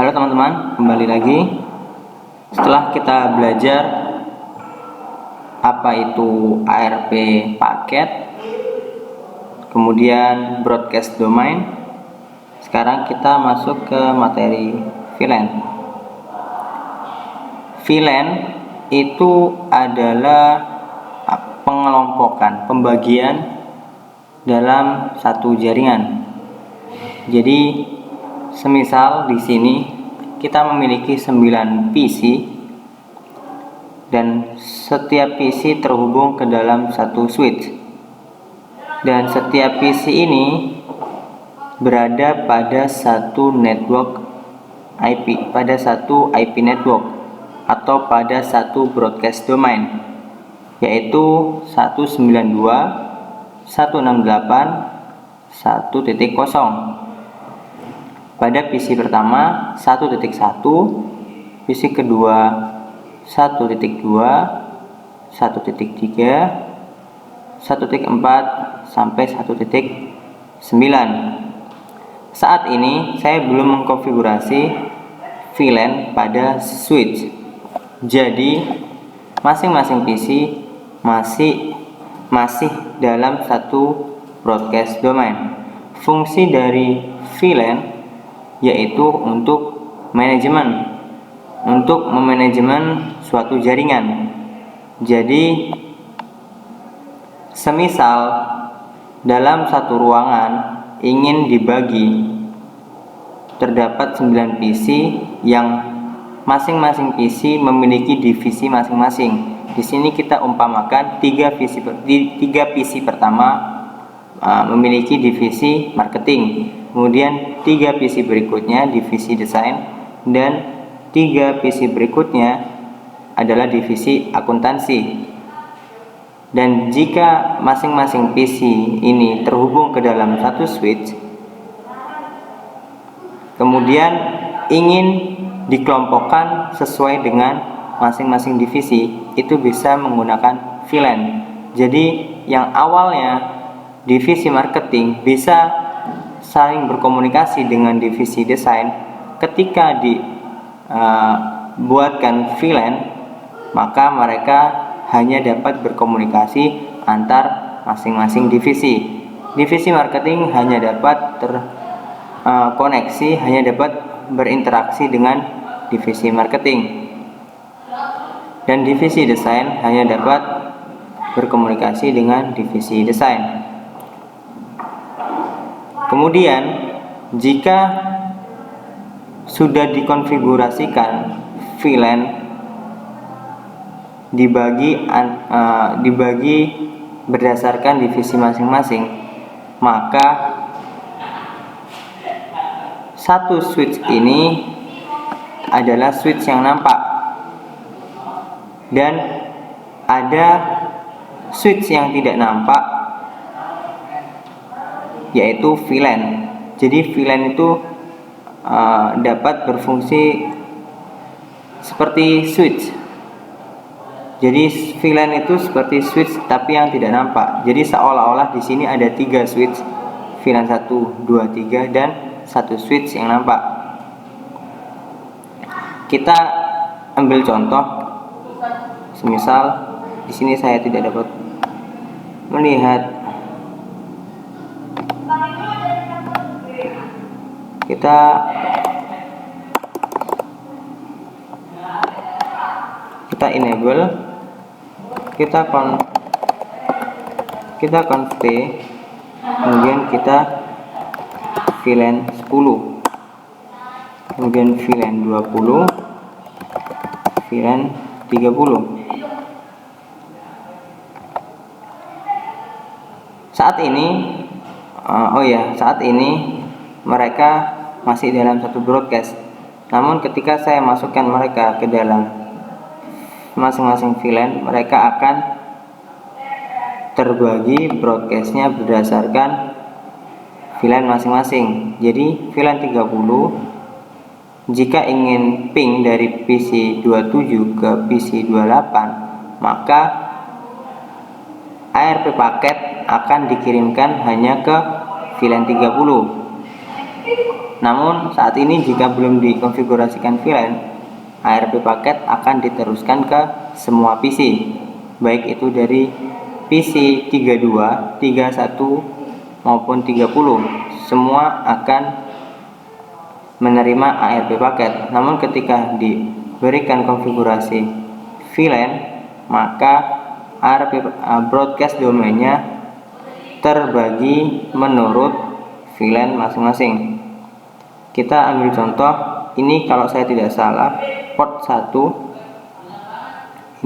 Halo teman-teman, kembali lagi. Setelah kita belajar apa itu ARP paket, kemudian broadcast domain, sekarang kita masuk ke materi VLAN. VLAN itu adalah pengelompokan, pembagian dalam satu jaringan. Jadi semisal di sini kita memiliki 9 PC dan setiap PC terhubung ke dalam satu switch. Dan setiap PC ini berada pada satu network IP, pada satu IP network atau pada satu broadcast domain, yaitu 192.168.1.0. Pada PC pertama 1.1, PC kedua 1.2, 1.3, 1.4 sampai 1.9. Saat ini saya belum mengkonfigurasi VLAN pada switch. Jadi masing-masing PC masih dalam satu broadcast domain. Fungsi dari VLAN yaitu untuk memanajemen suatu jaringan. Jadi semisal dalam satu ruangan ingin dibagi, terdapat 9 PC yang masing-masing PC memiliki divisi masing-masing. Di sini kita umpamakan 3 PC pertama memiliki divisi marketing, kemudian 3 PC berikutnya divisi desain, dan 3 PC berikutnya adalah divisi akuntansi. Dan jika masing-masing PC ini terhubung ke dalam satu switch, kemudian ingin dikelompokkan sesuai dengan masing-masing divisi, itu bisa menggunakan VLAN. Jadi yang awalnya divisi marketing bisa saling berkomunikasi dengan divisi desain. Ketika dibuatkan VLAN, maka mereka hanya dapat berkomunikasi antar masing-masing divisi. Divisi marketing hanya dapat terkoneksi, hanya dapat berinteraksi dengan divisi marketing, dan divisi desain hanya dapat berkomunikasi dengan divisi desain. Kemudian jika sudah dikonfigurasikan VLAN dibagi berdasarkan divisi masing-masing, maka satu switch ini adalah switch yang nampak, dan ada switch yang tidak nampak, yaitu VLAN. Jadi VLAN itu dapat berfungsi seperti switch. Jadi VLAN itu seperti switch tapi yang tidak nampak. Jadi seolah-olah di sini ada 3 switch, VLAN 1, 2, 3, dan 1 switch yang nampak. Kita ambil contoh. Semisal di sini saya tidak dapat melihat. Kita enable, kita conv, kemudian kita VLAN 10, kemudian VLAN 20, VLAN 30. Saat ini mereka masih dalam satu broadcast. Namun ketika saya masukkan mereka ke dalam masing-masing VLAN, mereka akan terbagi broadcastnya berdasarkan VLAN masing-masing. Jadi VLAN 30 jika ingin ping dari PC 27 ke PC 28, maka ARP paket akan dikirimkan hanya ke VLAN 30. Namun saat ini jika belum dikonfigurasikan VLAN, ARP paket akan diteruskan ke semua PC, baik itu dari PC 32, 31 maupun 30. Semua akan menerima ARP paket. Namun ketika diberikan konfigurasi VLAN, maka ARP broadcast domainnya terbagi menurut VLAN masing-masing. Kita ambil contoh, ini kalau saya tidak salah port 1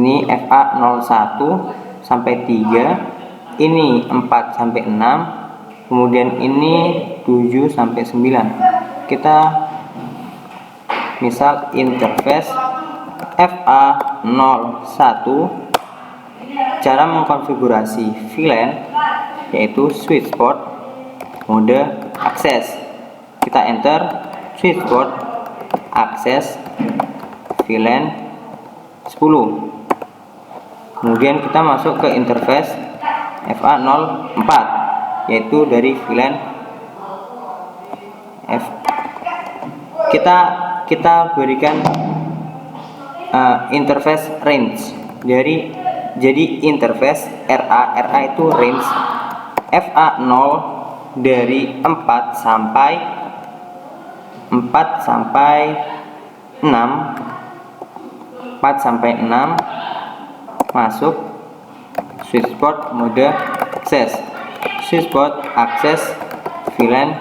ini FA01 sampai 3, ini 4 sampai 6, kemudian ini 7 sampai 9. Kita misal interface FA01, cara mengkonfigurasi VLAN yaitu switch port mode akses. Kita enter switch port akses VLAN 10. Kemudian kita masuk ke interface FA04 yaitu dari VLAN F. Kita berikan interface range jadi interface RA itu range FA0 dari 4 sampai 6 masuk switch port mode akses. Switch port akses VLAN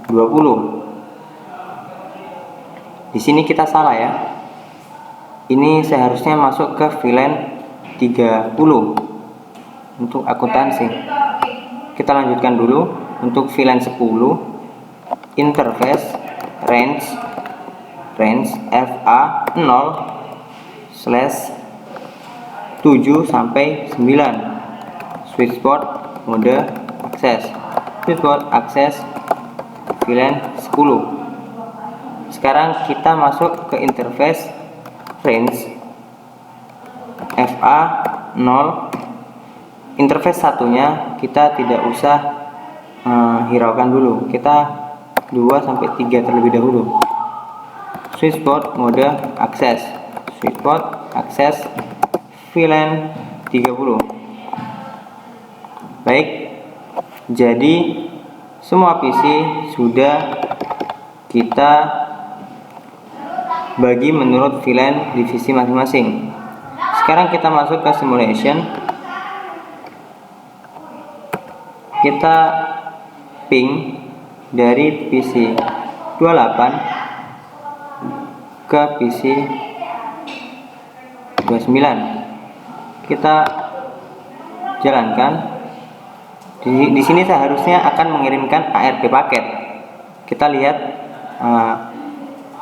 20. Di sini kita salah ya. Ini seharusnya masuk ke VLAN 30 untuk akuntansi. Kita lanjutkan dulu untuk VLAN 10. Interface range FA0/7 sampai 9. Switch port mode akses. Switch port akses VLAN 10. Sekarang kita masuk ke interface range FA0. Interface satunya kita tidak usah hiraukan dulu. Kita 2 sampai 3 terlebih dahulu. Switch port mode akses. Switch port akses VLAN 30. Baik. Jadi semua PC sudah kita bagi menurut VLAN divisi masing-masing. Sekarang kita masuk ke simulation. Kita ping dari PC 28 ke PC 29. Kita jalankan. Di sini seharusnya akan mengirimkan ARP paket. Kita lihat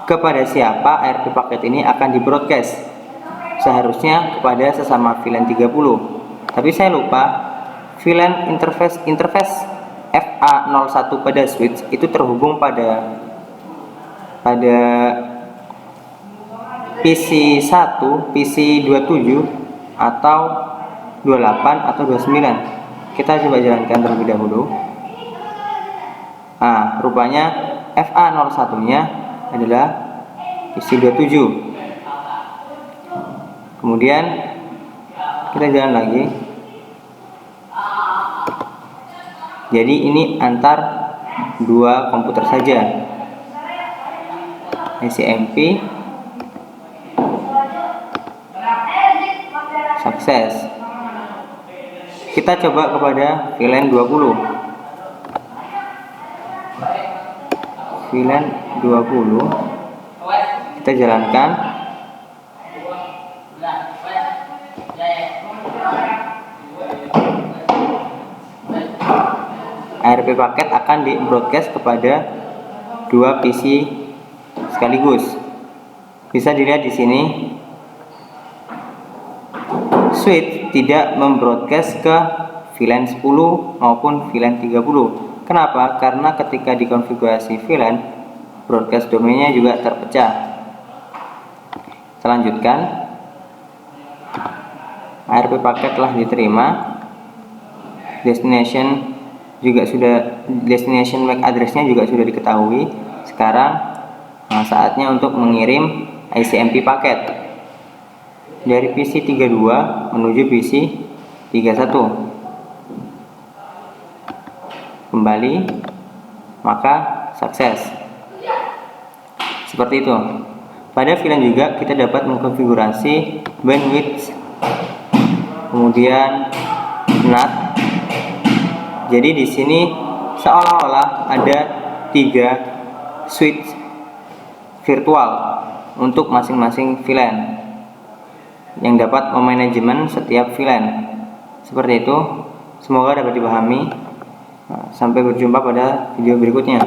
kepada siapa ARP paket ini akan di broadcast. Seharusnya kepada sesama VLAN 30. Tapi saya lupa, VLAN interface FA01 pada switch itu terhubung pada PC 1, PC 27 atau 28 atau 29. Kita coba jalankan terlebih dahulu. Rupanya FA01 nya adalah PC 27. Kemudian kita jalan lagi. Jadi ini antar dua komputer saja. SMP sukses. Kita coba kepada VLAN 20. VLAN 20 kita jalankan. ARP paket akan di broadcast kepada dua PC sekaligus. Bisa dilihat di sini, switch tidak membroadcast ke VLAN 10 maupun VLAN 30. Kenapa? Karena ketika dikonfigurasi VLAN, broadcast domainnya juga terpecah. Selanjutkan, ARP paket telah diterima, destination juga sudah destination MAC address-nya juga sudah diketahui. Sekarang saatnya untuk mengirim ICMP paket dari PC 32 menuju PC 31. Kembali, maka sukses. Seperti itu. Pada VLAN juga kita dapat mengkonfigurasi bandwidth, kemudian NAT. Jadi di sini seolah-olah ada 3 switch virtual untuk masing-masing VLAN yang dapat memanajemen setiap VLAN. Seperti itu. Semoga dapat dipahami. Sampai berjumpa pada video berikutnya.